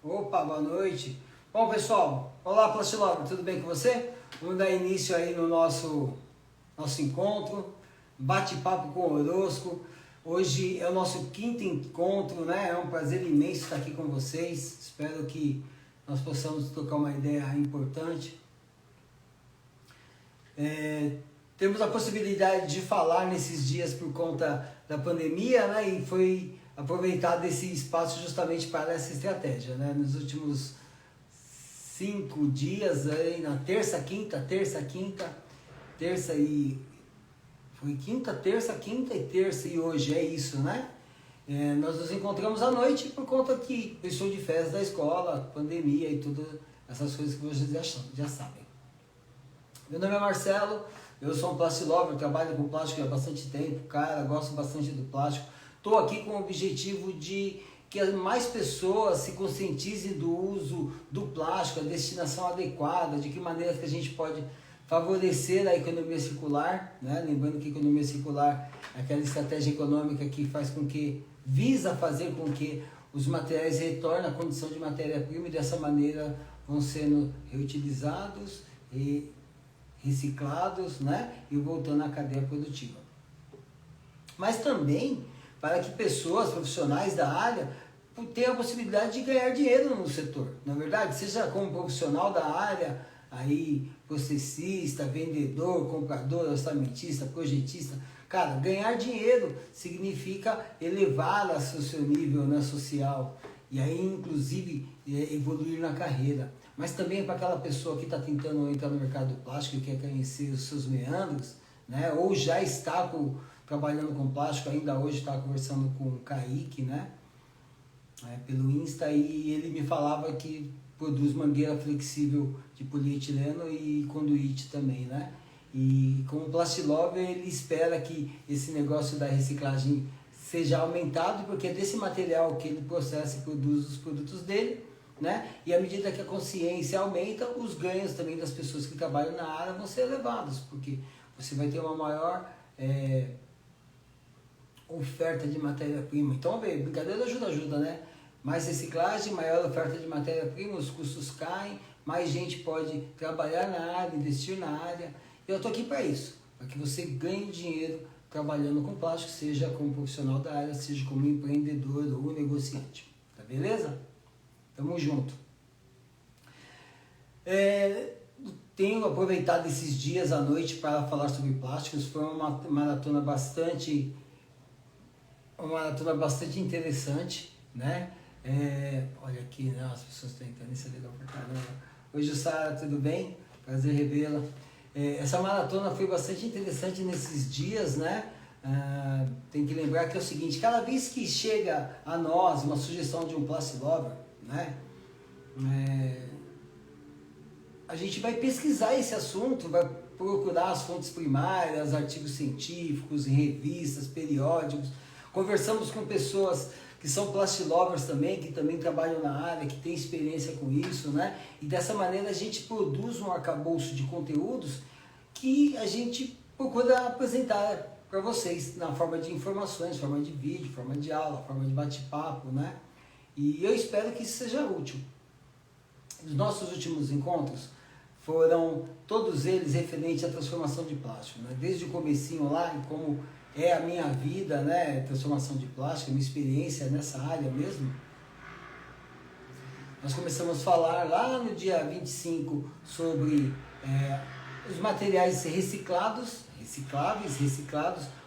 Opa, boa noite. Bom, pessoal, olá, Plastilover, tudo bem com você? Vamos dar início aí no nosso encontro, bate-papo com o Orosco. Hoje é o nosso quinto encontro, né? É um prazer imenso estar aqui com vocês. Espero que nós possamos trocar uma ideia importante. Temos a possibilidade de falar nesses dias por conta da pandemia, né? E foi aproveitado esse espaço justamente para essa estratégia, né? Nos últimos 5 dias, aí, na terça e terça e hoje, é isso, né? Nós nos encontramos à noite por conta que eu estou de férias da escola, pandemia e todas essas coisas que vocês já sabem. Meu nome é Marcelo, eu sou um plastilover, trabalho com plástico há bastante tempo, gosto bastante do plástico. Estou aqui com o objetivo de que mais pessoas se conscientizem do uso do plástico, a destinação adequada, de que maneira que a gente pode favorecer a economia circular, né? Lembrando que a economia circular é aquela estratégia econômica que visa fazer com que os materiais retornem à condição de matéria-prima e dessa maneira vão sendo reutilizados e reciclados, né? E voltando à cadeia produtiva. Mas também para que pessoas profissionais da área tenham a possibilidade de ganhar dinheiro no setor. Na verdade, seja como profissional da área, aí processista, vendedor, comprador, orçamentista, projetista, ganhar dinheiro significa elevar o seu nível, né, social e aí inclusive evoluir na carreira. Mas também para aquela pessoa que está tentando entrar no mercado do plástico e quer conhecer os seus meandros, né, ou já está trabalhando com plástico, ainda hoje estava conversando com o Kaique, né, pelo Insta, e ele me falava que produz mangueira flexível de polietileno e conduíte também, né, e como Plastilover ele espera que esse negócio da reciclagem seja aumentado, porque é desse material que ele processa e produz os produtos dele, né, e à medida que a consciência aumenta, os ganhos também das pessoas que trabalham na área vão ser elevados, porque você vai ter uma maior oferta de matéria-prima. Então, brincadeira ajuda, né? Mais reciclagem, maior oferta de matéria-prima, os custos caem, mais gente pode trabalhar na área, investir na área. E eu estou aqui para isso, para que você ganhe dinheiro trabalhando com plástico, seja como profissional da área, seja como empreendedor ou negociante. Tá beleza? Tamo junto. Tenho aproveitado esses dias à noite para falar sobre plásticos. Foi uma maratona bastante interessante, né? Olha aqui, né? As pessoas estão entrando, isso é legal pra caramba. Oi, Jussara, tudo bem? Prazer revê-la. Essa maratona foi bastante interessante nesses dias, né? Tem que lembrar que é o seguinte: cada vez que chega a nós uma sugestão de um Plastilover, né? A gente vai pesquisar esse assunto, vai procurar as fontes primárias, artigos científicos, em revistas, periódicos. Conversamos com pessoas que são plastilovers também, que também trabalham na área, que têm experiência com isso, né? E dessa maneira a gente produz um arcabouço de conteúdos que a gente procura apresentar para vocês na forma de informações, forma de vídeo, forma de aula, forma de bate-papo, né? E eu espero que isso seja útil. Os nossos últimos encontros foram todos eles referentes à transformação de plástico, né? Desde o comecinho lá, e como é a minha vida, né? Transformação de plástico, a minha experiência nessa área mesmo. Nós começamos a falar lá no dia 25 sobre os materiais reciclados,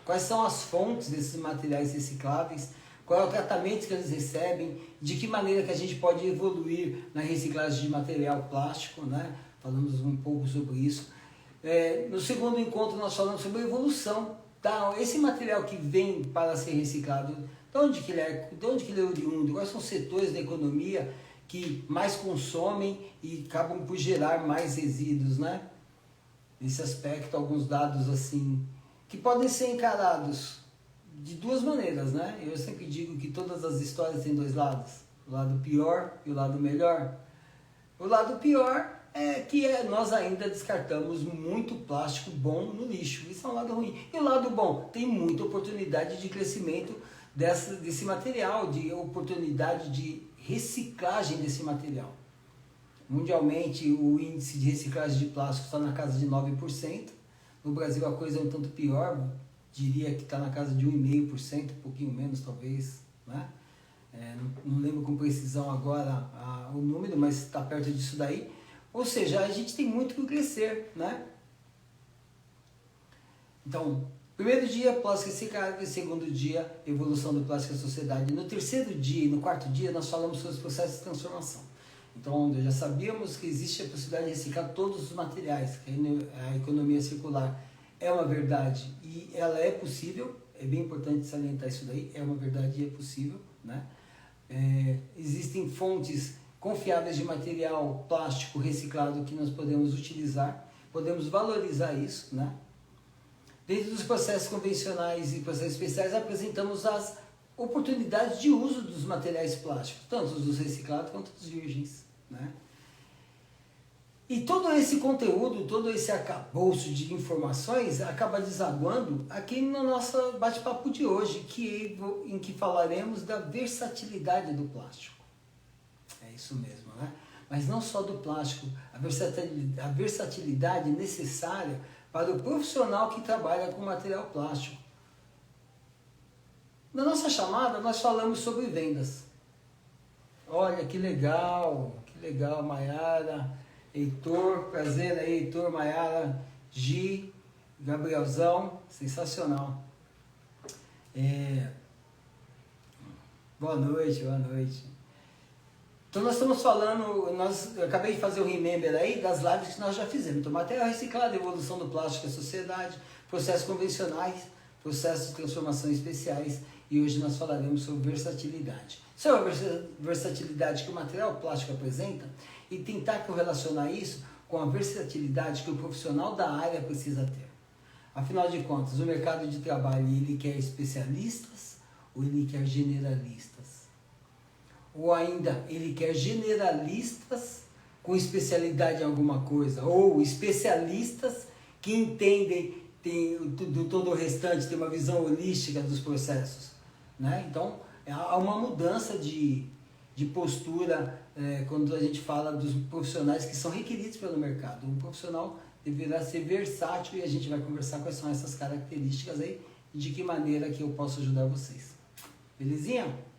quais são as fontes desses materiais recicláveis, qual é o tratamento que eles recebem, de que maneira que a gente pode evoluir na reciclagem de material plástico, né? Falamos um pouco sobre isso. No segundo encontro nós falamos sobre a evolução. Esse material que vem para ser reciclado, de onde que ele é oriundo, quais são os setores da economia que mais consomem e acabam por gerar mais resíduos, né? Nesse aspecto, alguns dados assim, que podem ser encarados de duas maneiras, né? Eu sempre digo que todas as histórias têm dois lados, o lado pior e o lado melhor. O lado pior é que nós ainda descartamos muito plástico bom no lixo, isso é um lado ruim. E o lado bom, tem muita oportunidade de crescimento desse material, de oportunidade de reciclagem desse material. Mundialmente, o índice de reciclagem de plástico está na casa de 9%. No Brasil, a coisa é um tanto pior, diria que está na casa de 1,5%, um pouquinho menos talvez, né? Não lembro com precisão agora o número, mas está perto disso daí. Ou seja, a gente tem muito que crescer, né? Então, primeiro dia, plástico reciclável. Segundo dia, evolução do plástico na sociedade. No terceiro dia e no quarto dia, nós falamos sobre os processos de transformação. Então, já sabíamos que existe a possibilidade de reciclar todos os materiais, que a economia circular é uma verdade e ela é possível. É bem importante salientar isso daí, é uma verdade e é possível, né? Existem fontes confiáveis de material plástico reciclado que nós podemos utilizar, podemos valorizar isso, né? Dentro dos processos convencionais e processos especiais, apresentamos as oportunidades de uso dos materiais plásticos, tanto os reciclados quanto os virgens, né? E todo esse conteúdo, todo esse arcabouço de informações acaba desaguando aqui no nosso bate-papo de hoje, em que falaremos da versatilidade do plástico. É isso mesmo, né? Mas não só do plástico, a versatilidade necessária para o profissional que trabalha com material plástico. Na nossa chamada, nós falamos sobre vendas. Olha, que legal, Maiara, Heitor, prazer aí, Heitor, Maiara, Gi, Gabrielzão, sensacional. Boa noite. Então nós estamos falando, eu acabei de fazer o remember aí das lives que nós já fizemos. Então, material reciclado, evolução do plástico na sociedade, processos convencionais, processos de transformação especiais, e hoje nós falaremos sobre versatilidade. Sobre a versatilidade que o material plástico apresenta e tentar correlacionar isso com a versatilidade que o profissional da área precisa ter. Afinal de contas, o mercado de trabalho, ele quer especialistas ou ele quer generalistas? Ou ainda, ele quer generalistas com especialidade em alguma coisa, ou especialistas que entendem do todo o restante, tem uma visão holística dos processos, né? Então, há uma mudança de postura quando a gente fala dos profissionais que são requeridos pelo mercado. Um profissional deverá ser versátil e a gente vai conversar quais são essas características aí e de que maneira que eu posso ajudar vocês. Belezinha?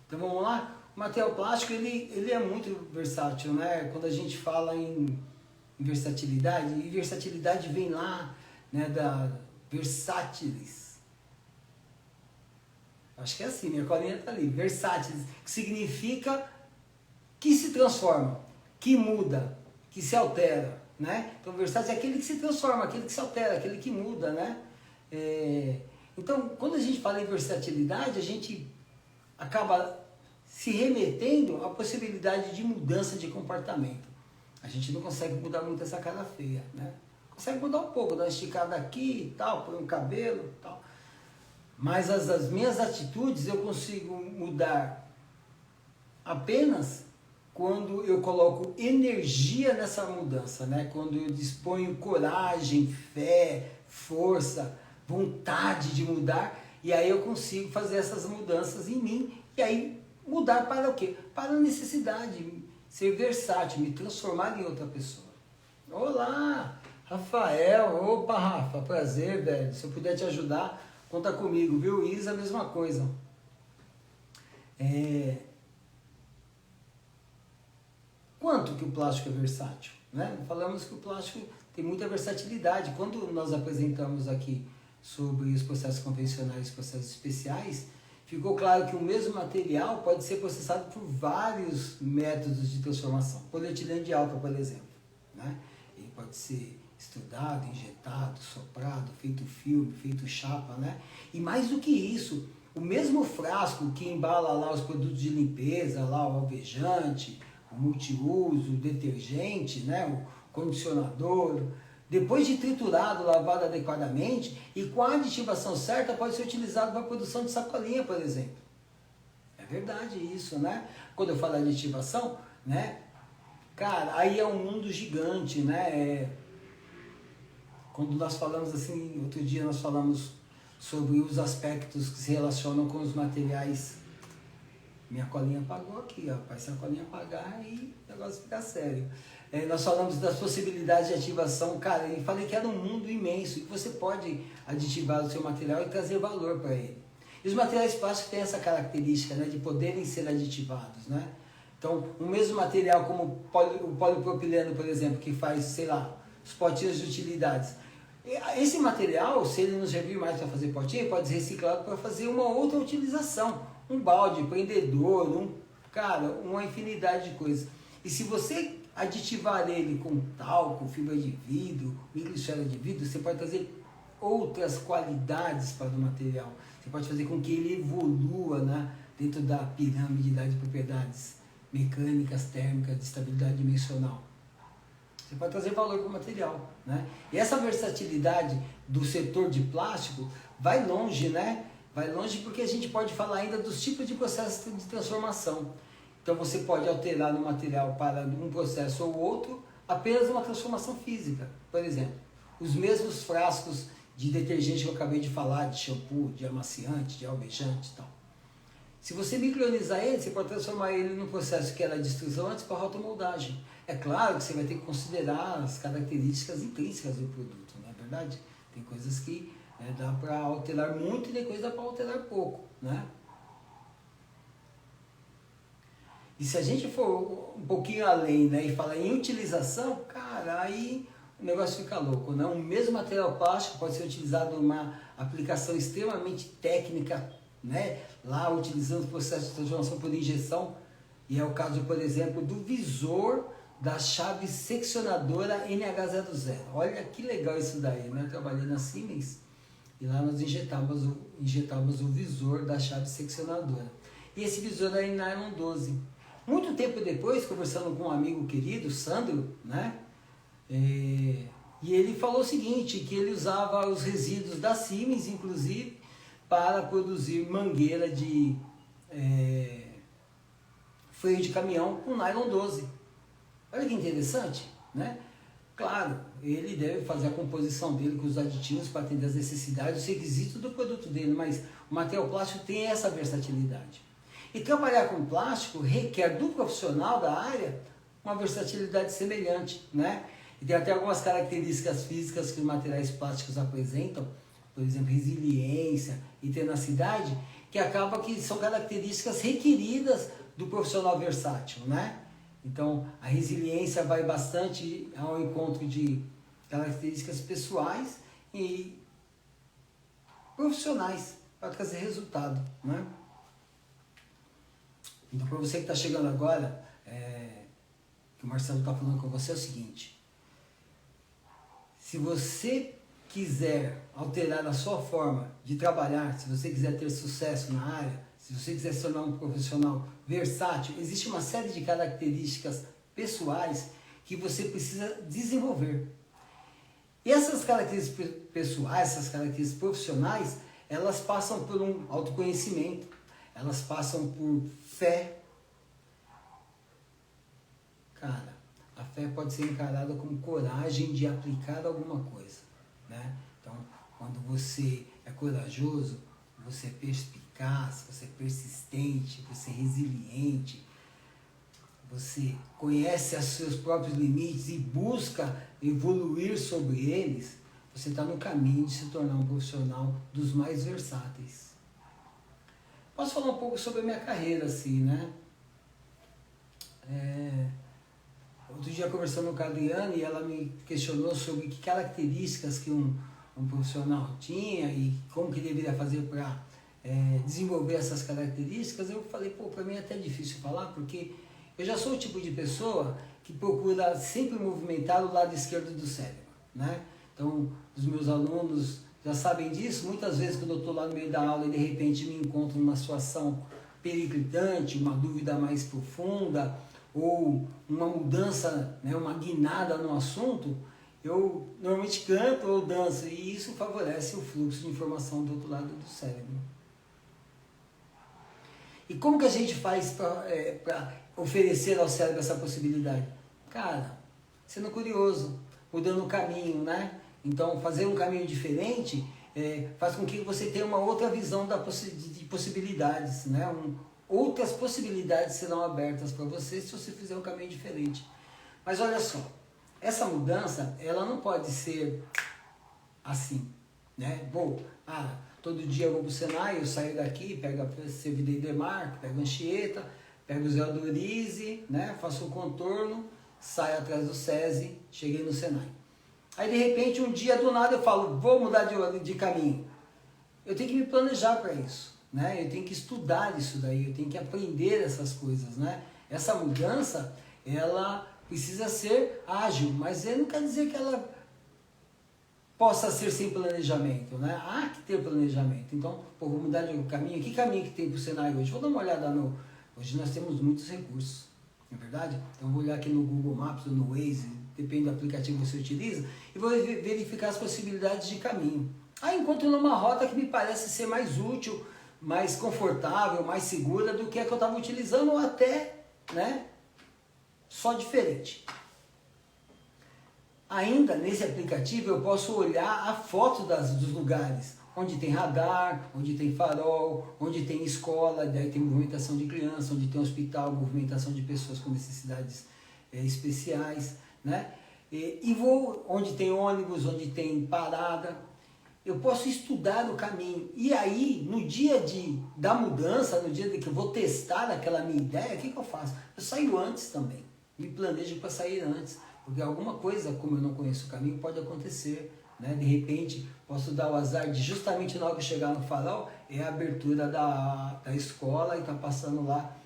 Então vamos lá? O material plástico ele é muito versátil, né? Quando a gente fala em versatilidade, e versatilidade vem lá, né, da versátilis. Acho que é assim, minha colinha está ali. Versátilis, que significa que se transforma, que muda, que se altera, né? Então versátil é aquele que se transforma, aquele que se altera, aquele que muda, né? Então, quando a gente fala em versatilidade, a gente acaba se remetendo à possibilidade de mudança de comportamento. A gente não consegue mudar muito essa cara feia, né? Consegue mudar um pouco, dar uma esticada aqui e tal, põe um cabelo e tal. Mas as minhas atitudes eu consigo mudar apenas quando eu coloco energia nessa mudança, né? Quando eu disponho coragem, fé, força, vontade de mudar, e aí eu consigo fazer essas mudanças em mim, e aí mudar para o quê? Para a necessidade, ser versátil, me transformar em outra pessoa. Olá, Rafael, opa Rafa, prazer, velho, se eu puder te ajudar, conta comigo, viu? Isa, a mesma coisa. Quanto que o plástico é versátil, né? Falamos que o plástico tem muita versatilidade. Quando nós apresentamos aqui sobre os processos convencionais e processos especiais, ficou claro que o mesmo material pode ser processado por vários métodos de transformação. Polietileno de alta, por exemplo, né? Ele pode ser estudado, injetado, soprado, feito filme, feito chapa, né? E mais do que isso, o mesmo frasco que embala lá os produtos de limpeza, lá o alvejante, o multiuso, o detergente, né? O condicionador, depois de triturado, lavado adequadamente e com a aditivação certa, pode ser utilizado para a produção de sacolinha, por exemplo. É verdade isso, né? Quando eu falo aditivação, né? Cara, aí é um mundo gigante, né? Quando nós falamos assim, outro dia nós falamos sobre os aspectos que se relacionam com os materiais Minha colinha apagou aqui, ó. Se a colinha apagar, aí o negócio fica sério. Nós falamos das possibilidades de ativação, cara, e falei que era um mundo imenso, e que você pode aditivar o seu material e trazer valor para ele. E os materiais plásticos têm essa característica, né, de poderem ser aditivados, né? Então, o mesmo material como o polipropileno, por exemplo, que faz, sei lá, os potinhos de utilidades. Esse material, se ele não servir mais para fazer potinho, pode ser reciclado para fazer uma outra utilização. Um balde, prendedor, cara, uma infinidade de coisas. E se você aditivar ele com talco, fibra de vidro, microesfera de vidro, você pode trazer outras qualidades para o material. Você pode fazer com que ele evolua, né, dentro da pirâmide de propriedades mecânicas, térmicas, de estabilidade dimensional. Você pode trazer valor para o material, né? E essa versatilidade do setor de plástico vai longe, né? Vai longe porque a gente pode falar ainda dos tipos de processos de transformação. Então você pode alterar no material para um processo ou outro apenas uma transformação física. Por exemplo, os mesmos frascos de detergente que eu acabei de falar, de shampoo, de amaciante, de alvejante e tal. Se você micronizar ele, você pode transformar ele num processo que era de extrusão antes para rotomoldagem. É claro que você vai ter que considerar as características intrínsecas do produto, não é verdade? Tem coisas que dá para alterar muito e tem coisas que dá para alterar pouco, né? E se a gente for um pouquinho além, né, e falar em utilização, cara, aí o negócio fica louco, né? O mesmo material plástico pode ser utilizado numa aplicação extremamente técnica, né? Lá utilizando o processo de transformação por injeção, e é o caso, por exemplo, do visor da chave seccionadora NH00. Olha que legal isso daí, né? Eu trabalhei na Siemens e lá nós injetávamos o visor da chave seccionadora. E esse visor é em nylon 12. Muito tempo depois, conversando com um amigo querido, Sandro, né? E ele falou o seguinte, que ele usava os resíduos da Siemens, inclusive, para produzir mangueira de freio de caminhão com nylon 12. Olha que interessante, né? Claro, ele deve fazer a composição dele com os aditivos para atender as necessidades, os requisitos do produto dele, mas o material plástico tem essa versatilidade. E trabalhar com plástico requer do profissional da área uma versatilidade semelhante, né? E tem até algumas características físicas que os materiais plásticos apresentam, por exemplo, resiliência e tenacidade, que acaba que são características requeridas do profissional versátil, né? Então, a resiliência vai bastante ao encontro de características pessoais e profissionais para trazer resultado, né? Então, para você que está chegando agora, que o Marcelo está falando com você é o seguinte: se você quiser alterar a sua forma de trabalhar, se você quiser ter sucesso na área, se você quiser se tornar um profissional versátil, existe uma série de características pessoais que você precisa desenvolver. E essas características pessoais, essas características profissionais, elas passam por um autoconhecimento, elas passam por fé. Cara, a fé pode ser encarada como coragem de aplicar alguma coisa, né? Então, quando você é corajoso, você é perspicaz, você é persistente, você é resiliente, você conhece os seus próprios limites e busca evoluir sobre eles, você está no caminho de se tornar um profissional dos mais versáteis. Posso falar um pouco sobre a minha carreira, assim, né? Outro dia conversando com a Adriane, ela me questionou sobre que características que um profissional tinha e como que deveria fazer para desenvolver essas características. Eu falei, para mim é até difícil falar, porque eu já sou o tipo de pessoa que procura sempre movimentar o lado esquerdo do cérebro, né? Então, os meus alunos já sabem disso. Muitas vezes, quando eu estou lá no meio da aula e de repente me encontro numa situação periclitante, uma dúvida mais profunda, ou uma mudança, né, uma guinada no assunto, eu normalmente canto ou danço, e isso favorece o fluxo de informação do outro lado do cérebro. E como que a gente faz para oferecer ao cérebro essa possibilidade? Cara, sendo curioso, mudando o caminho, né? Então, fazer um caminho diferente faz com que você tenha uma outra visão de possibilidades, né? outras possibilidades serão abertas para você se você fizer um caminho diferente. Mas olha só, essa mudança, ela não pode ser assim, né? Todo dia eu vou para o Senai, eu saio daqui, pego a CVD Demarco, pego a Anchieta, pego o Zé Dorize, né? Faço o contorno, saio atrás do SESI, cheguei no Senai. Aí de repente um dia do nada eu falo, vou mudar de caminho. Eu tenho que me planejar para isso, né? Eu tenho que estudar isso daí, eu tenho que aprender essas coisas, né? Essa mudança, ela precisa ser ágil, mas não quer dizer que ela possa ser sem planejamento, né? Há que ter planejamento. Então, vou mudar de caminho. Que caminho que tem para o Senai hoje? Vou dar uma olhada no... Hoje nós temos muitos recursos, não é verdade? Então, vou olhar aqui no Google Maps ou no Waze, depende do aplicativo que você utiliza, e vou verificar as possibilidades de caminho. Aí encontro numa rota que me parece ser mais útil, mais confortável, mais segura do que a que eu estava utilizando, ou até, né, só diferente. Ainda nesse aplicativo eu posso olhar a foto dos lugares, onde tem radar, onde tem farol, onde tem escola, daí tem movimentação de crianças, onde tem hospital, movimentação de pessoas com necessidades especiais, né? E vou onde tem ônibus, onde tem parada. Eu posso estudar o caminho. E aí, no dia da mudança, no dia que eu vou testar aquela minha ideia, o que eu faço? Eu saio antes também. Me planejo para sair antes. Porque alguma coisa, como eu não conheço o caminho, pode acontecer. Né? De repente, posso dar o azar de justamente na hora que eu chegar no farol, é a abertura da escola e tá passando lá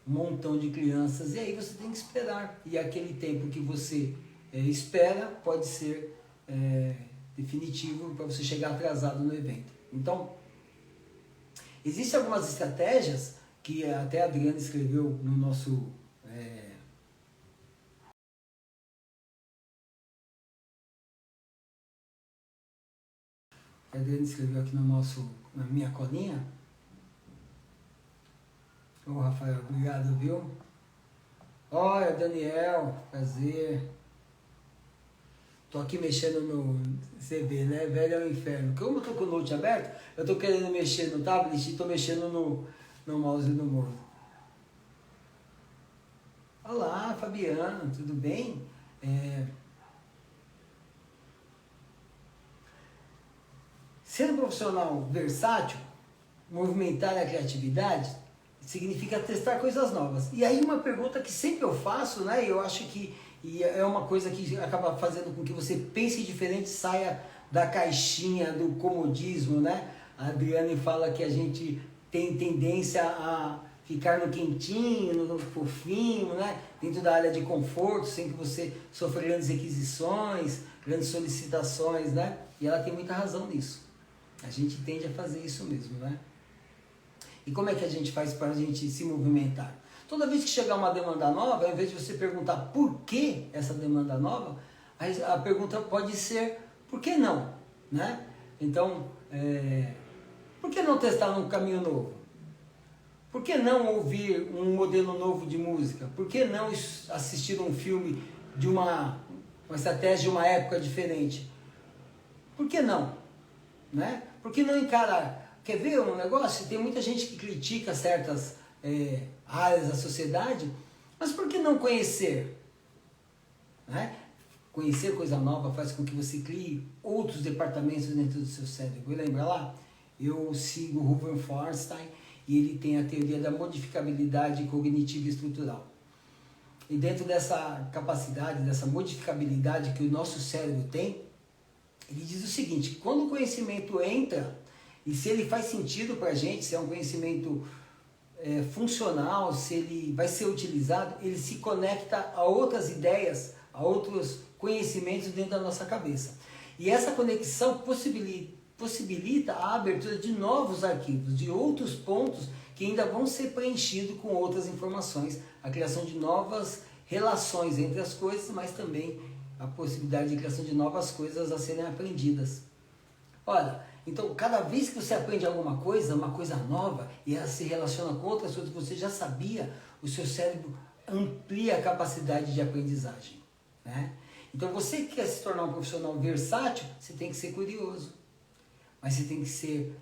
um montão de crianças. E aí você tem que esperar. E aquele tempo que você espera pode ser definitivo para você chegar atrasado no evento. Então, existem algumas estratégias que até a Adriana escreveu no nosso... A Adriana escreveu aqui na minha colinha. Ô Rafael, obrigado, viu? Olha, Daniel, prazer. Tô aqui mexendo no... Você vê, né? Velho é o inferno. Como eu tô com o note aberto, eu tô querendo mexer no tablet e tô mexendo no mouse do modo. Olá, Fabiana, tudo bem? Ser um profissional versátil, movimentar a criatividade, significa testar coisas novas. E aí uma pergunta que sempre eu faço, né? Eu acho que é uma coisa que acaba fazendo com que você pense diferente, saia da caixinha do comodismo, né? A Adriane fala que a gente tem tendência a ficar no quentinho, no fofinho, né? Dentro da área de conforto, sem que você sofra grandes requisições, grandes solicitações, né? E ela tem muita razão nisso. A gente tende a fazer isso mesmo, né? E como é que a gente faz para a gente se movimentar? Toda vez que chegar uma demanda nova, ao invés de você perguntar por que essa demanda nova, a pergunta pode ser, por que não? Né? Então, por que não testar um caminho novo? Por que não ouvir um modelo novo de música? Por que não assistir um filme de uma estratégia de uma época diferente? Por que não? Né? Por que não encarar? Quer ver um negócio? Tem muita gente que critica certas áreas da sociedade, mas por que não conhecer? Né? Conhecer coisa nova faz com que você crie outros departamentos dentro do seu cérebro. Lembra lá? Eu sigo o Ruben Feinstein e ele tem a teoria da modificabilidade cognitiva e estrutural. E dentro dessa capacidade, dessa modificabilidade que o nosso cérebro tem, ele diz o seguinte, quando o conhecimento entra, e se ele faz sentido para a gente, se é um conhecimento funcional, se ele vai ser utilizado, ele se conecta a outras ideias, a outros conhecimentos dentro da nossa cabeça. E essa conexão possibilita a abertura de novos arquivos, de outros pontos que ainda vão ser preenchidos com outras informações, a criação de novas relações entre as coisas, mas também a possibilidade de criação de novas coisas a serem aprendidas. Olha, então cada vez que você aprende alguma coisa, uma coisa nova, e ela se relaciona com outras coisas que você já sabia, o seu cérebro amplia a capacidade de aprendizagem. Né? Então você que quer se tornar um profissional versátil, você tem que ser curioso. Mas você tem que ser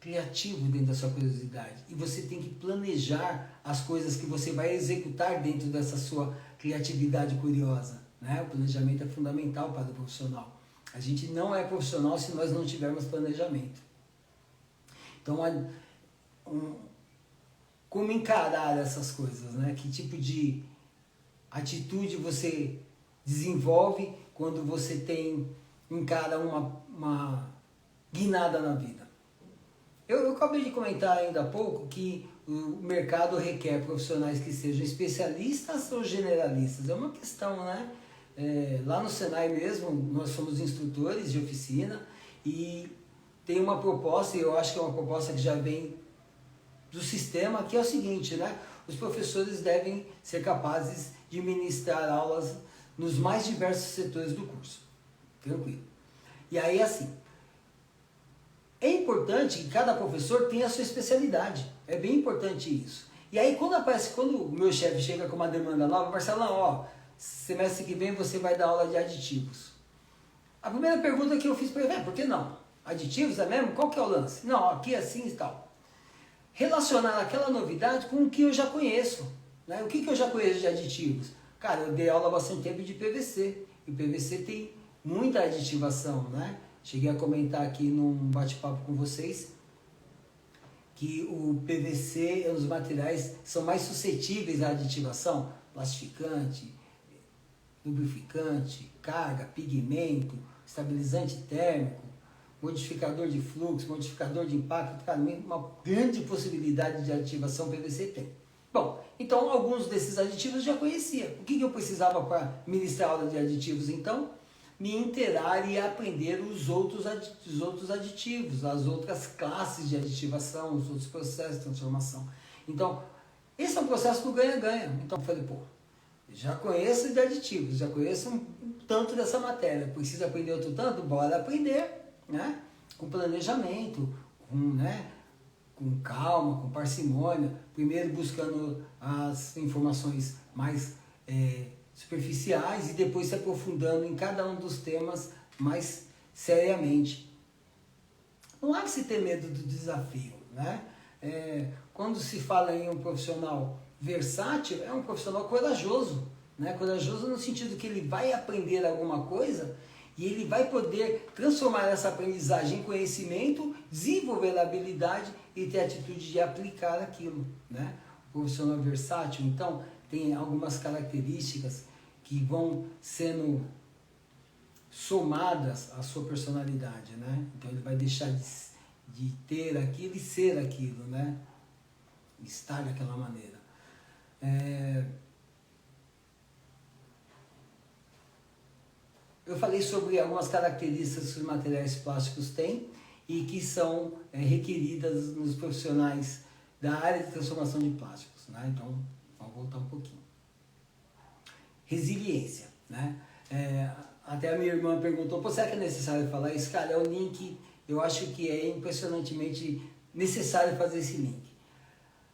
criativo dentro da sua curiosidade. E você tem que planejar as coisas que você vai executar dentro dessa sua criatividade curiosa, né? O planejamento é fundamental para o profissional. A gente não é profissional se nós não tivermos planejamento. Então, como encarar essas coisas, né? Que tipo de atitude você desenvolve quando você encara uma guinada na vida? Eu acabei de comentar ainda há pouco que o mercado requer profissionais que sejam especialistas ou generalistas. É uma questão, né? Lá no Senai mesmo, nós somos instrutores de oficina e tem uma proposta, e eu acho que é uma proposta que já vem do sistema, que é o seguinte, né? Os professores devem ser capazes de ministrar aulas nos mais diversos setores do curso. Tranquilo. E aí, assim, é importante que cada professor tenha a sua especialidade. É bem importante isso. E aí, quando o meu chefe chega com uma demanda nova, Marcelão, ó, semestre que vem você vai dar aula de aditivos. A primeira pergunta que eu fiz para ele por que não? Aditivos é mesmo? Qual que é o lance? Não, aqui é assim e tal. Relacionar aquela novidade com o que eu já conheço. Né? O que eu já conheço de aditivos? Cara, eu dei aula há bastante tempo de PVC. E o PVC tem muita aditivação, né? Cheguei a comentar aqui num bate-papo com vocês que o PVC é um dos materiais que são mais suscetíveis à aditivação. Plastificante, lubrificante, carga, pigmento, estabilizante térmico, modificador de fluxo, modificador de impacto, cara, uma grande possibilidade de aditivação o PVC tem. Bom, então alguns desses aditivos eu já conhecia. O que eu precisava para ministrar aula de aditivos então? Me inteirar e aprender os outros aditivos, as outras classes de aditivação, os outros processos de transformação. Então, esse é um processo do ganha-ganha. Então eu falei, já conheço de aditivos, já conheço um tanto dessa matéria, preciso aprender outro tanto? Bora aprender, né? Com planejamento, com calma, com parcimônia, primeiro buscando as informações mais superficiais e depois se aprofundando em cada um dos temas mais seriamente. Não há que se ter medo do desafio, né? Quando se fala em um profissional versátil, é um profissional corajoso, né? Corajoso no sentido que ele vai aprender alguma coisa e ele vai poder transformar essa aprendizagem em conhecimento, desenvolver a habilidade e ter a atitude de aplicar aquilo, né? O profissional versátil, então, tem algumas características que vão sendo somadas à sua personalidade, né? Então ele vai deixar de ter aquilo e ser aquilo, né? Estar daquela maneira. Eu falei sobre algumas características que os materiais plásticos têm e que são requeridas nos profissionais da área de transformação de plásticos, né? Então, vamos voltar um pouquinho. Resiliência, né? Até a minha irmã perguntou, será que é necessário falar isso? Cara, é um link, eu acho que é impressionantemente necessário fazer esse link.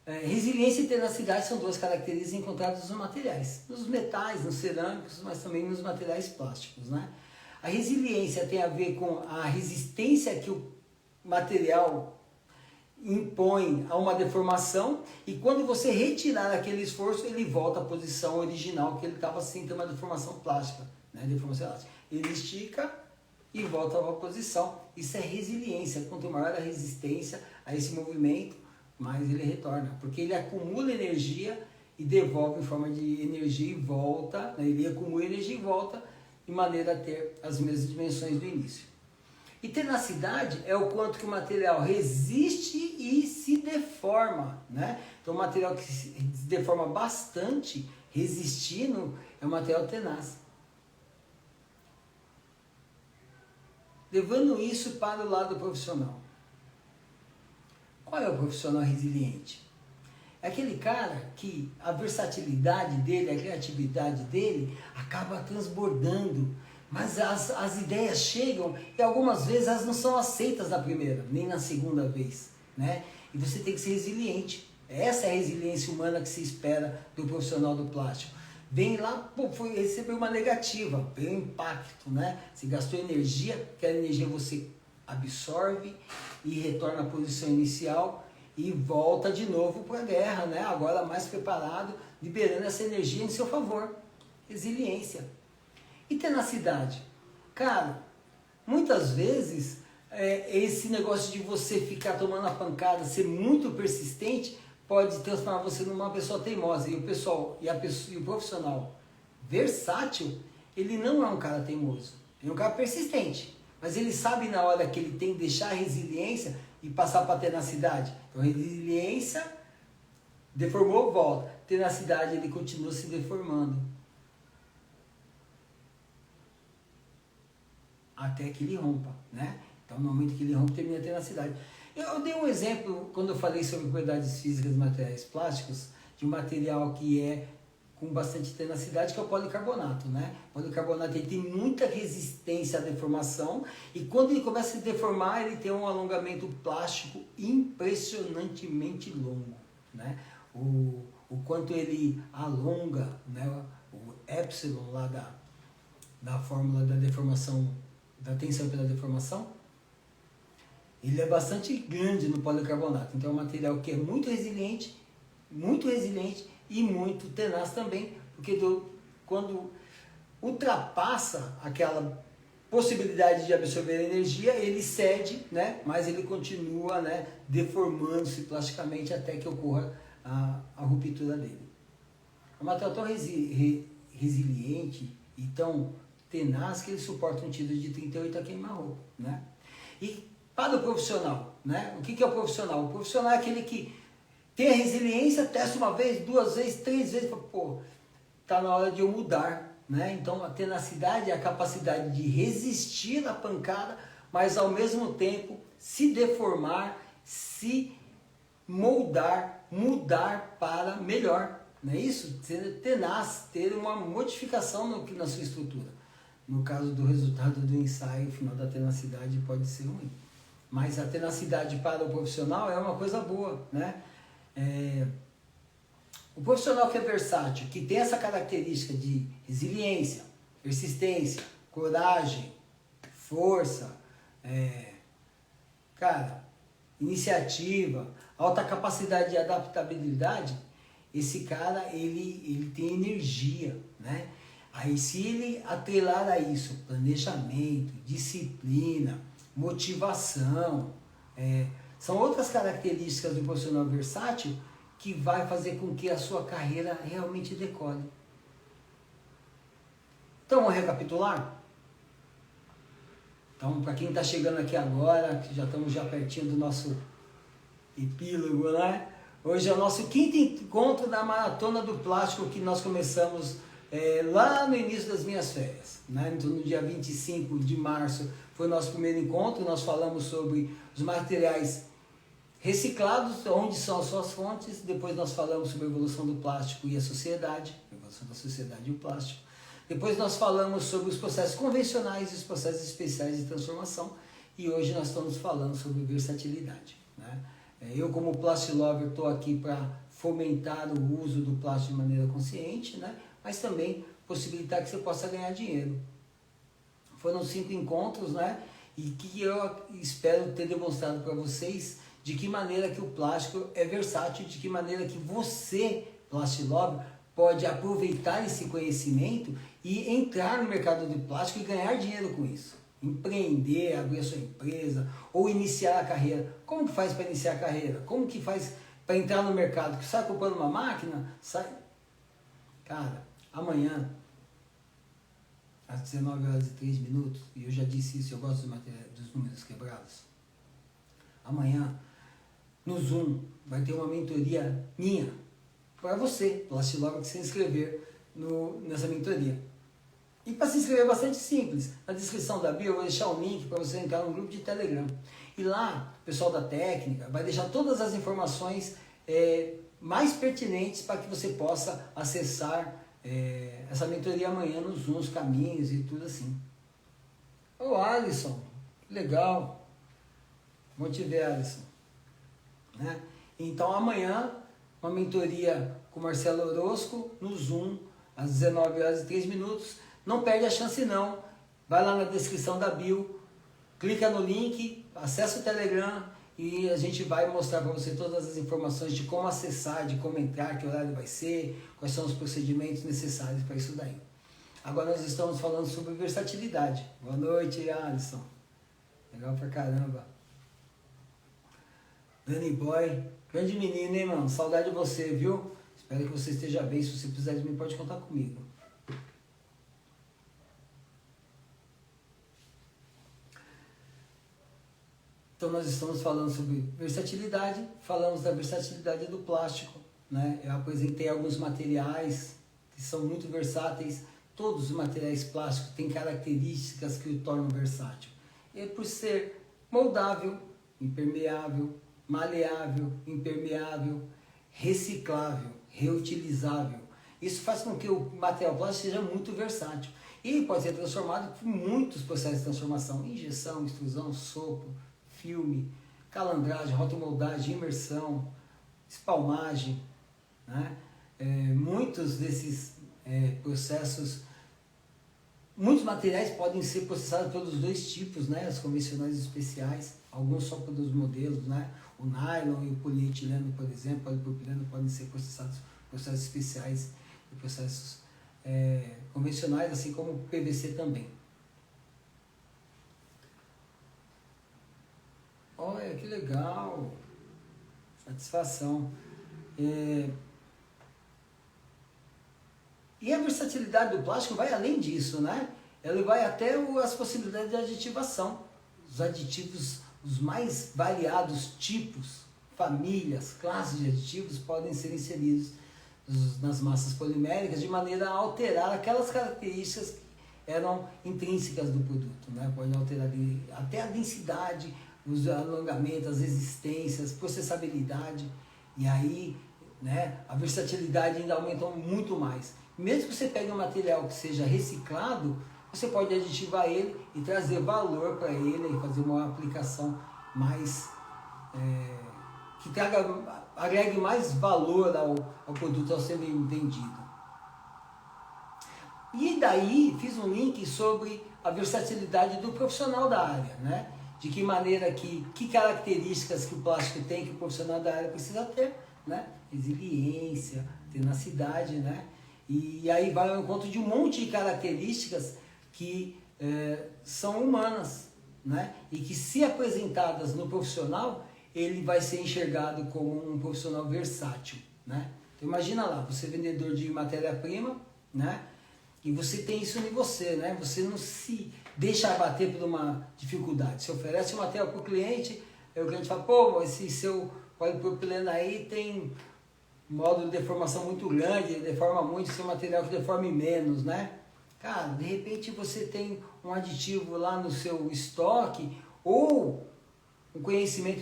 Resiliência e tenacidade são duas características encontradas nos materiais, nos metais, nos cerâmicos, mas também nos materiais plásticos, né? A resiliência tem a ver com a resistência que o material impõe a uma deformação e quando você retirar aquele esforço, ele volta à posição original que ele estava sem ter uma deformação plástica, né? Deformação elástica. Ele estica e volta à posição. Isso é resiliência. Quanto maior a resistência a esse movimento, mais ele retorna, porque ele acumula energia e devolve em forma de energia e volta, né? Ele acumula energia e volta de maneira a ter as mesmas dimensões do início. E tenacidade é o quanto que o material resiste e se deforma, né? Então o material que se deforma bastante, resistindo, é o material tenaz. Levando isso para o lado profissional. Qual é o profissional resiliente? É aquele cara que a versatilidade dele, a criatividade dele acaba transbordando, mas as ideias chegam e algumas vezes elas não são aceitas na primeira, nem na segunda vez, né? E você tem que ser resiliente. Essa é a resiliência humana que se espera do profissional do plástico. Vem lá, recebeu uma negativa, veio um impacto, né? Você gastou energia, aquela energia você absorve e retorna à posição inicial e volta de novo para a guerra, né? Agora mais preparado, liberando essa energia em seu favor. Resiliência. E tenacidade? Cara, muitas vezes esse negócio de você ficar tomando a pancada, ser muito persistente, pode transformar você numa pessoa teimosa. E o profissional versátil, ele não é um cara teimoso, ele é um cara persistente. Mas ele sabe na hora que ele tem que deixar a resiliência e passar para a tenacidade. Então, resiliência, deformou, volta. Tenacidade, ele continua se deformando. Até que ele rompa, né? Então, no momento que ele rompe, termina a tenacidade. Eu dei um exemplo, quando eu falei sobre propriedades físicas de materiais plásticos, de um material que é com bastante tenacidade, que é o policarbonato, né? O policarbonato ele tem muita resistência à deformação e quando ele começa a se deformar, ele tem um alongamento plástico impressionantemente longo, né? O quanto ele alonga, né? O epsilon lá da fórmula da deformação, da tensão pela deformação, ele é bastante grande no policarbonato. Então é um material que é muito resiliente e muito tenaz também, porque quando ultrapassa aquela possibilidade de absorver energia, ele cede, né? Mas ele continua, né, deformando-se plasticamente até que ocorra a ruptura dele. É um material tão resiliente e tão tenaz que ele suporta um tiro de 38 a queima-roupa, né? E para o profissional, né? O que é o profissional? O profissional é aquele que tem a resiliência, testa uma vez, 2 vezes, 3 vezes, pô, tá na hora de eu mudar, né? Então a tenacidade é a capacidade de resistir à pancada, mas ao mesmo tempo se deformar, se moldar, mudar para melhor, não é isso? Ser tenaz, ter uma modificação na sua estrutura. No caso do resultado do ensaio, o final da tenacidade pode ser ruim. Mas a tenacidade para o profissional é uma coisa boa, né? O profissional que é versátil, que tem essa característica de resiliência, persistência, coragem, força, iniciativa, alta capacidade de adaptabilidade, esse cara ele tem energia, né? Aí se ele atrelar a isso planejamento, disciplina, motivação, são outras características do profissional versátil que vai fazer com que a sua carreira realmente decole. Então, vamos recapitular? Então, para quem está chegando aqui agora, que já estamos pertinho do nosso epílogo, né? Hoje é o nosso 5º encontro da Maratona do Plástico que nós começamos lá no início das minhas férias, né? Então, no dia 25 de março foi o nosso primeiro encontro, nós falamos sobre os materiais reciclados, onde são as suas fontes, depois nós falamos sobre a evolução do plástico e a sociedade, a evolução da sociedade e o plástico, depois nós falamos sobre os processos convencionais e os processos especiais de transformação, e hoje nós estamos falando sobre versatilidade, né? Eu como Plastilover estou aqui para fomentar o uso do plástico de maneira consciente, né? Mas também possibilitar que você possa ganhar dinheiro. Foram 5 encontros, né? E que eu espero ter demonstrado para vocês de que maneira que o plástico é versátil, de que maneira que você, Plastilover, pode aproveitar esse conhecimento e entrar no mercado de plástico e ganhar dinheiro com isso. Empreender, abrir a sua empresa ou iniciar a carreira. Como que faz para iniciar a carreira? Como que faz para entrar no mercado? Que sai comprando uma máquina? Sai... Cara, amanhã, às 19h03, e eu já disse isso, eu gosto dos números quebrados. Amanhã, no Zoom, vai ter uma mentoria minha, para você, Plastilover, que se inscrever nessa mentoria. E para se inscrever é bastante simples. Na descrição da bio eu vou deixar um link para você entrar no grupo de Telegram. E lá, o pessoal da técnica vai deixar todas as informações mais pertinentes para que você possa acessar essa mentoria amanhã no Zoom, os caminhos e tudo assim. Ô Alisson, legal. Vou te ver, Alisson. Né? Então amanhã, uma mentoria com Marcelo Orozco no Zoom, às 19h03. Não perde a chance não. Vai lá na descrição da bio, clica no link acessa o Telegram e a gente vai mostrar para você todas as informações de como acessar, de como entrar, que horário vai ser, quais são os procedimentos necessários para isso daí. Agora nós estamos falando sobre versatilidade. Boa noite, Alisson. Legal pra caramba. Danny Boy, grande menino, hein, mano? Saudade de você, viu? Espero que você esteja bem. Se você precisar de mim, pode contar comigo. Então nós estamos falando sobre versatilidade, falamos da versatilidade do plástico, né? Eu apresentei alguns materiais que são muito versáteis. Todos os materiais plásticos têm características que o tornam versátil. E por ser moldável, impermeável, maleável, impermeável, reciclável, reutilizável. Isso faz com que o material plástico seja muito versátil. E pode ser transformado por muitos processos de transformação: injeção, extrusão, sopro, filme, calandragem, rotomoldagem, imersão, espalmagem, né? Muitos desses processos, muitos materiais podem ser processados pelos dois tipos, né? As convencionais e especiais, alguns só pelos modelos, né? O nylon e o polietileno, por exemplo, o polipropileno podem ser processados processos especiais e processos convencionais, assim como o PVC também. Olha, que legal! Satisfação. E a versatilidade do plástico vai além disso, né? Ela vai até as possibilidades de aditivação. Os aditivos, os mais variados tipos, famílias, classes de aditivos podem ser inseridos nas massas poliméricas de maneira a alterar aquelas características que eram intrínsecas do produto, né? Pode alterar até a densidade, os alongamentos, as resistências, processabilidade, e aí, né, a versatilidade ainda aumenta muito mais. Mesmo que você pegue um material que seja reciclado, você pode aditivar ele e trazer valor para ele e fazer uma aplicação mais que agregue mais valor ao produto ao ser vendido. E daí fiz um link sobre a versatilidade do profissional da área, né? De que maneira que características que o plástico tem que o profissional da área precisa ter, né? Resiliência, tenacidade, né? E aí vai ao encontro de um monte de características que são humanas, né? E que, se apresentadas no profissional, ele vai ser enxergado como um profissional versátil, né? Então imagina lá, você é vendedor de matéria-prima, né? E você tem isso em você, né? Você não se deixa abater por uma dificuldade. Você oferece o material para o cliente, aí o cliente fala: pô, esse seu polipropileno aí tem módulo de deformação muito grande, ele deforma muito, seu material que deforme menos, né? Cara, de repente você tem um aditivo lá no seu estoque, ou um conhecimento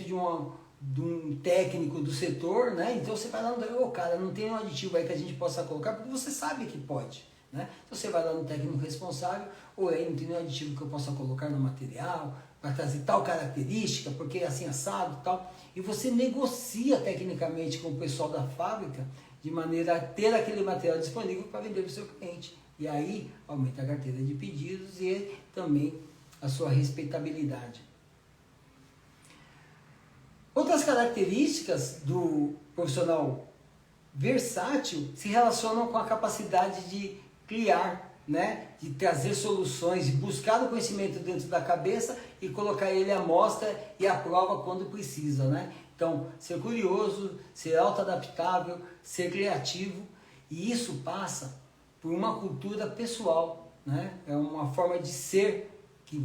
de um técnico do setor, né? Então você vai lá no cara, não tem um aditivo aí que a gente possa colocar, porque você sabe que pode, né? Então você vai lá no técnico responsável: ou aí não tem nenhum aditivo que eu possa colocar no material para trazer tal característica, porque é assim assado e tal. E você negocia tecnicamente com o pessoal da fábrica de maneira a ter aquele material disponível para vender para o seu cliente. E aí aumenta a carteira de pedidos e também a sua respeitabilidade. Outras características do profissional versátil se relacionam com a capacidade de criar, né? De trazer soluções, de buscar o conhecimento dentro da cabeça e colocar ele à mostra e à prova quando precisa, né? Então, ser curioso, ser autoadaptável, ser criativo, e isso passa por uma cultura pessoal, né? É uma forma de ser que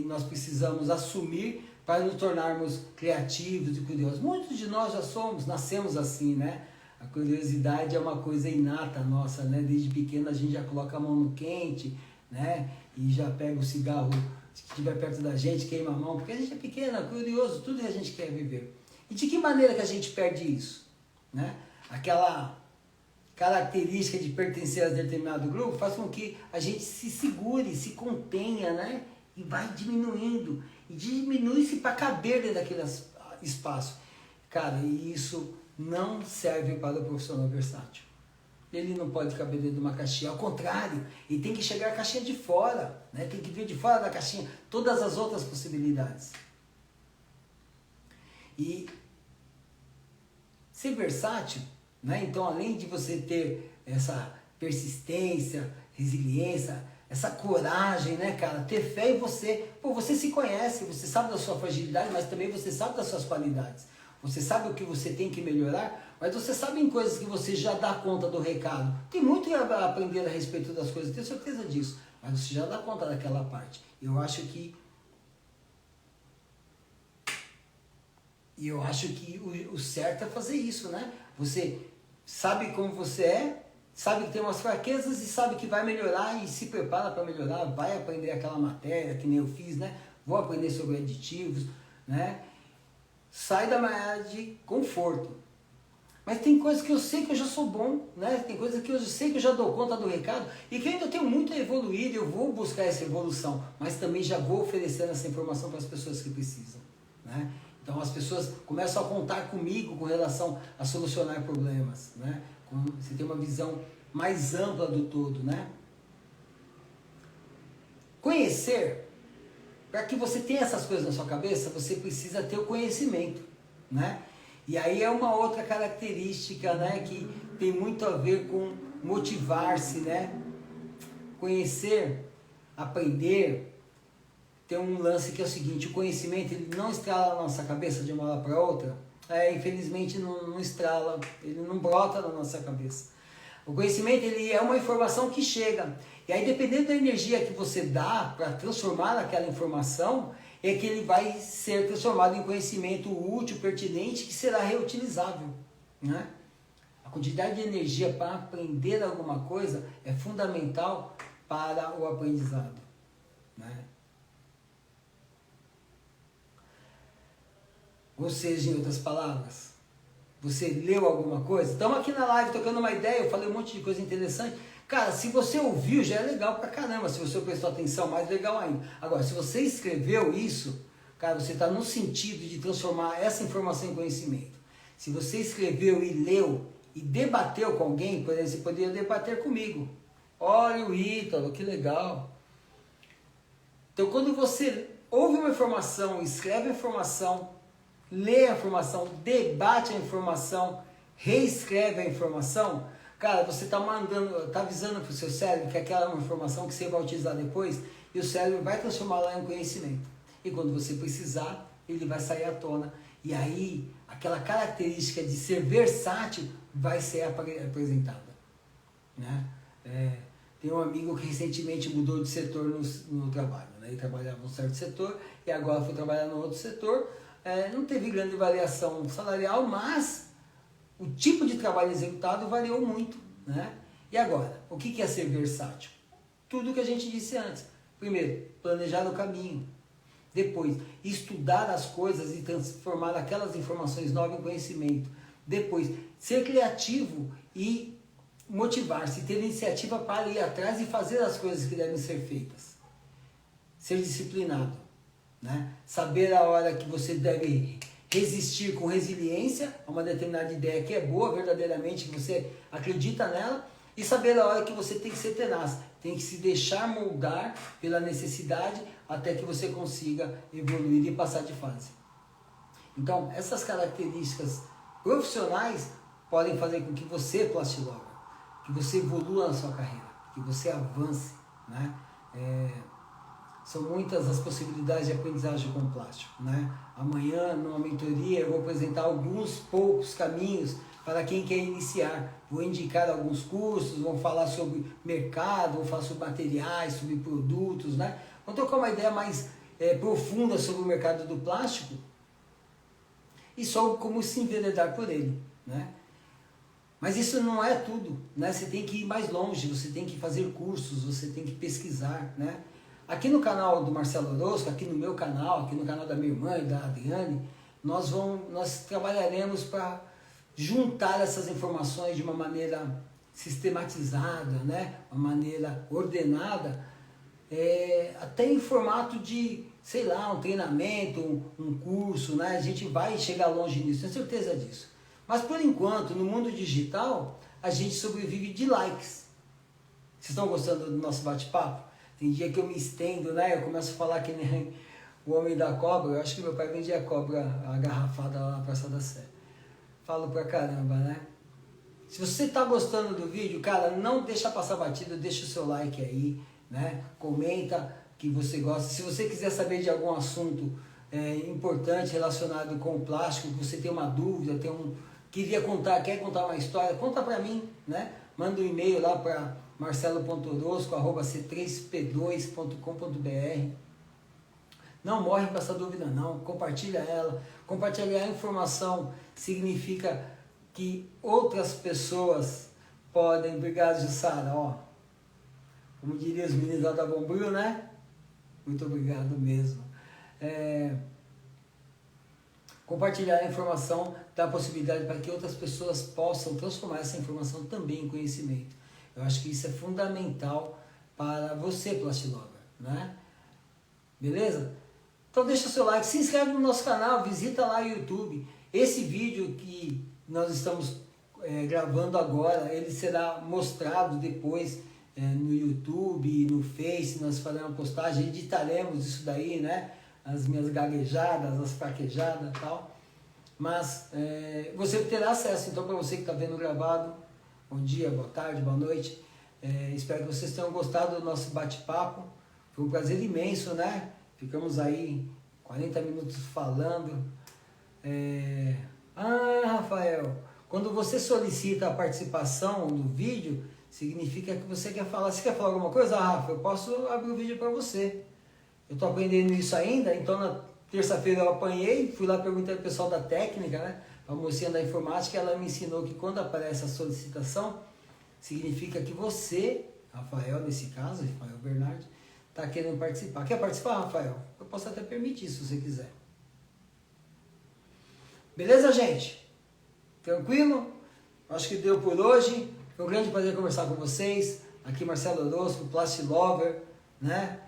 nós precisamos assumir para nos tornarmos criativos e curiosos. Muitos de nós já nascemos assim, né? A curiosidade é uma coisa inata nossa, né? Desde pequeno a gente já coloca a mão no quente, né? E já pega o cigarro que estiver perto da gente, queima a mão, porque a gente é pequeno, curioso, tudo que a gente quer viver. E de que maneira que a gente perde isso, né? Aquela característica de pertencer a determinado grupo faz com que a gente se segure, se contenha, né? E vai diminuindo. E diminui-se para caber dentro daquele espaço. Cara, e isso não serve para o profissional versátil. Ele não pode caber dentro de uma caixinha. Ao contrário, ele tem que chegar à caixinha de fora, né? Tem que ver de fora da caixinha todas as outras possibilidades. E ser versátil, né? Então, além de você ter essa persistência, resiliência, essa coragem, né, cara? Ter fé em você. Pô, você se conhece, você sabe da sua fragilidade, mas também você sabe das suas qualidades. Você sabe o que você tem que melhorar, mas você sabe em coisas que você já dá conta do recado. Tem muito a aprender a respeito das coisas, tenho certeza disso. Mas você já dá conta daquela parte. Eu acho que o certo é fazer isso, né? Você sabe como você é, sabe que tem umas fraquezas e sabe que vai melhorar e se prepara para melhorar, vai aprender aquela matéria que nem eu fiz, né? Vou aprender sobre aditivos, né? Sai da área de conforto. Mas tem coisas que eu sei que eu já sou bom, né? Tem coisas que eu sei que eu já dou conta do recado e que ainda tenho muito a evoluir e eu vou buscar essa evolução, mas também já vou oferecendo essa informação para as pessoas que precisam, né? Então as pessoas começam a contar comigo com relação a solucionar problemas, né? Você tem uma visão mais ampla do todo, né? Conhecer, para que você tenha essas coisas na sua cabeça, você precisa ter o conhecimento, né? E aí é uma outra característica, né, que tem muito a ver com motivar-se, né? Conhecer, aprender, tem um lance que é o seguinte: o conhecimento ele não estrala na nossa cabeça de uma hora para outra. Infelizmente não estrala, ele não brota na nossa cabeça. O conhecimento ele é uma informação que chega. E aí, dependendo da energia que você dá para transformar aquela informação, é que ele vai ser transformado em conhecimento útil, pertinente, que será reutilizável, né? A quantidade de energia para aprender alguma coisa é fundamental para o aprendizado, né? Ou seja, em outras palavras, você leu alguma coisa? Estamos aqui na live tocando uma ideia, eu falei um monte de coisa interessante. Cara, se você ouviu, já é legal pra caramba. Se você prestou atenção, mais legal ainda. Agora, se você escreveu isso, cara, você está no sentido de transformar essa informação em conhecimento. Se você escreveu e leu e debateu com alguém, por exemplo, você poderia debater comigo. Olha o Ítalo, que legal. Então, quando você ouve uma informação, escreve a informação, lê a informação, debate a informação, reescreve a informação, cara, você está avisando para o seu cérebro que aquela é uma informação que você vai utilizar depois e o cérebro vai transformar lá em conhecimento. E quando você precisar, ele vai sair à tona. E aí, aquela característica de ser versátil vai ser apresentada, né? Tem um amigo que recentemente mudou de setor no trabalho, né? Ele trabalhava num certo setor e agora foi trabalhar no outro setor. Não teve grande variação salarial, mas o tipo de trabalho executado variou muito, né? E agora, o que é ser versátil? Tudo que a gente disse antes. Primeiro, planejar o caminho. Depois, estudar as coisas e transformar aquelas informações novas em conhecimento. Depois, ser criativo e motivar-se, ter iniciativa para ir atrás e fazer as coisas que devem ser feitas. Ser disciplinado, né? Saber a hora que você deve resistir com resiliência a uma determinada ideia que é boa verdadeiramente, que você acredita nela, e saber a hora que você tem que ser tenaz, tem que se deixar moldar pela necessidade até que você consiga evoluir e passar de fase. Então, essas características profissionais podem fazer com que você, plastiloga, que você evolua na sua carreira, que você avance, né? São muitas as possibilidades de aprendizagem com plástico, né? Amanhã, numa mentoria, eu vou apresentar alguns poucos caminhos para quem quer iniciar. Vou indicar alguns cursos, vou falar sobre mercado, vou falar sobre materiais, sobre produtos, né? Vou trocar uma ideia mais profunda sobre o mercado do plástico e sobre como se enveredar por ele, né? Mas isso não é tudo, né? Você tem que ir mais longe, você tem que fazer cursos, você tem que pesquisar, né? Aqui no canal do Marcelo Orozco, aqui no meu canal, aqui no canal da minha irmã e da Adriane, nós trabalharemos para juntar essas informações de uma maneira sistematizada, né? Uma maneira ordenada, até em formato de, sei lá, um treinamento, um curso, né? A gente vai chegar longe nisso, tenho certeza disso. Mas por enquanto, no mundo digital, a gente sobrevive de likes. Vocês estão gostando do nosso bate-papo? Tem dia que eu me estendo, né? Eu começo a falar que nem o Homem da Cobra, eu acho que meu pai vendia cobra agarrafada lá na Praça da Sé. Falo pra caramba, né? Se você tá gostando do vídeo, cara, não deixa passar batido, deixa o seu like aí, né? Comenta que você gosta. Se você quiser saber de algum assunto importante relacionado com o plástico, que você tem uma dúvida, quer contar uma história, conta pra mim, né? Manda um e-mail lá para marcelo.orosco@c3p2.com.br. Não morre com essa dúvida não, compartilha ela. Compartilhar a informação significa que outras pessoas podem... Obrigado, Jussara, ó. Como diria os meninos lá da Bombril, né? Muito obrigado mesmo. Compartilhar a informação dá a possibilidade para que outras pessoas possam transformar essa informação também em conhecimento. Eu acho que isso é fundamental para você, Plastilover, né? Beleza? Então deixa o seu like, se inscreve no nosso canal, visita lá o YouTube. Esse vídeo que nós estamos gravando agora, ele será mostrado depois no YouTube, no Face, nós faremos postagem, editaremos isso daí, né? As minhas gaguejadas, as fraquejadas e tal. Mas você terá acesso, então, para você que está vendo gravado, bom dia, boa tarde, boa noite. Espero que vocês tenham gostado do nosso bate-papo. Foi um prazer imenso, né? Ficamos aí 40 minutos falando. Rafael, quando você solicita a participação do vídeo, significa que você quer falar. Você quer falar alguma coisa? Rafa, eu posso abrir o vídeo para você. Eu estou aprendendo isso ainda, então na terça-feira eu apanhei, fui lá perguntar ao pessoal da técnica, né? A mocinha da informática, ela me ensinou que quando aparece a solicitação, significa que você, Rafael nesse caso, Rafael Bernardi, está querendo participar. Quer participar, Rafael? Eu posso até permitir, se você quiser. Beleza, gente? Tranquilo? Acho que deu por hoje. Foi um grande prazer conversar com vocês. Aqui Marcelo Orosco, Plastilover, né?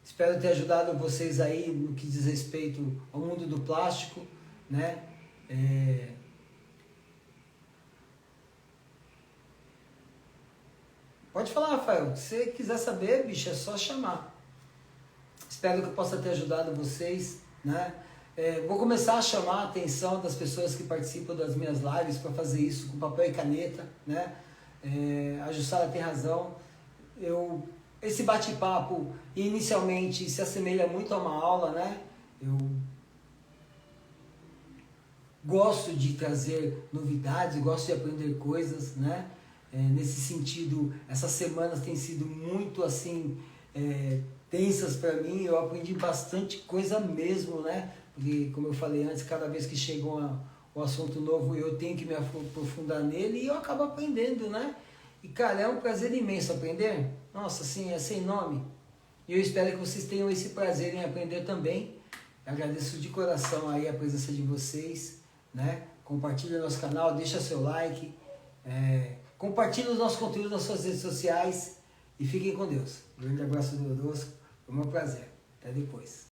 Espero ter ajudado vocês aí no que diz respeito ao mundo do plástico, né? Pode falar, Rafael. Se você quiser saber, bicho, é só chamar. Espero que eu possa ter ajudado vocês, né? Vou começar a chamar a atenção das pessoas que participam das minhas lives para fazer isso com papel e caneta, né? A Jussara tem razão. Esse bate-papo inicialmente se assemelha muito a uma aula, né? Eu gosto de trazer novidades, gosto de aprender coisas, né? Nesse sentido, essas semanas têm sido muito assim tensas para mim. Eu aprendi bastante coisa mesmo, né? Porque, como eu falei antes, cada vez que chega um assunto novo, eu tenho que me aprofundar nele e eu acabo aprendendo, né? E, cara, é um prazer imenso aprender. Nossa, assim, é sem nome. E eu espero que vocês tenham esse prazer em aprender também. Eu agradeço de coração aí a presença de vocês, né? Compartilha nosso canal, deixa seu like, compartilha os nossos conteúdos nas suas redes sociais e fiquem com Deus. Um grande abraço do Orosco, foi um prazer. Até depois.